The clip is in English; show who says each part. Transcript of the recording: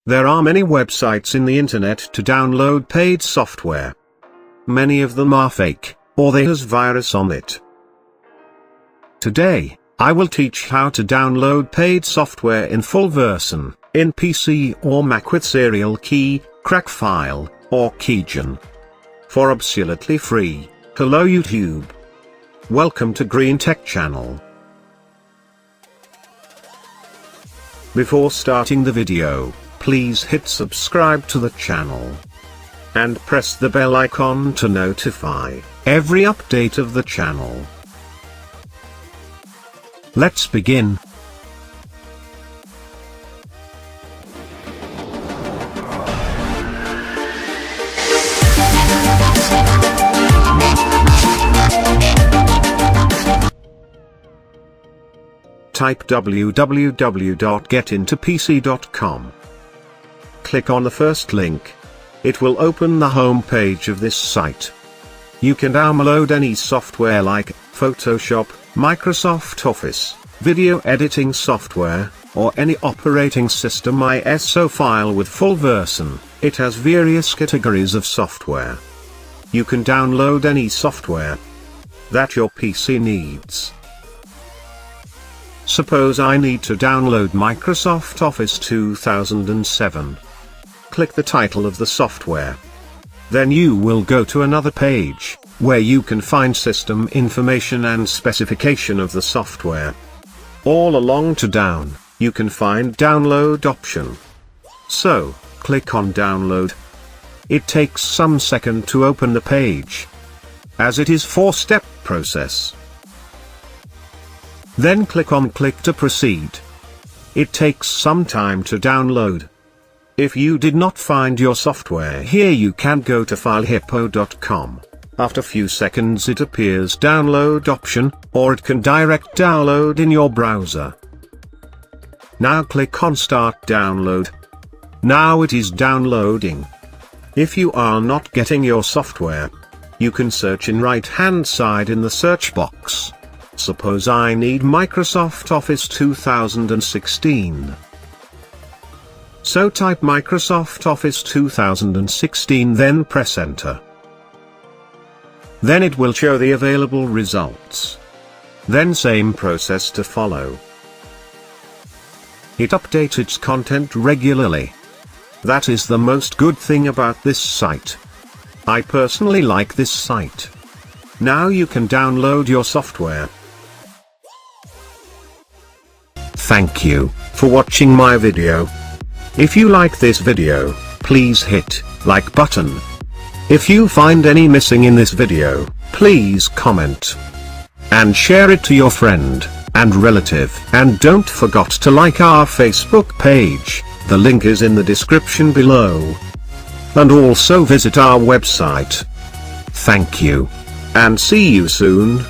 Speaker 1: There are many websites in the internet to download paid software. Many of them are fake, or they has virus on it. Today, I will teach how to download paid software in full version, in PC or Mac with serial key, crack file, or keygen. For absolutely free. Hello YouTube. Welcome to Green Tech Channel. Before starting the video, please hit subscribe to the channel. And press the bell icon to notify every update of the channel. Let's begin. Type www.getintopc.com. Click on the first link. It will open the home page of this site. You can download any software like Photoshop, Microsoft Office, video editing software, or any operating system ISO file with full version. It has various categories of software. You can download any software that your PC needs. Suppose I need to download Microsoft Office 2007. Click the title of the software. Then you will go to another page, where you can find system information and specification of the software. All along to down, you can find download option. So, click on download. It takes some second to open the page, as it is 4-step process. Then click on click to proceed. It takes some time to download. If you did not find your software here, you can go to filehippo.com. After few seconds it appears download option, or it can direct download in your browser. Now click on start download. Now it is downloading. If you are not getting your software, you can search in right hand side in the search box. Suppose I need Microsoft Office 2016. So type Microsoft Office 2016, then press enter. Then it will show the available results. Then same process to follow. It updates its content regularly. That is the most good thing about this site. I personally like this site. Now you can download your software. Thank you for watching my video. If you like this video, please hit like button. If you find any missing in this video, please comment and share it to your friend and relative. And don't forget to like our Facebook page, the link is in the description below. And also visit our website. Thank you, and see you soon.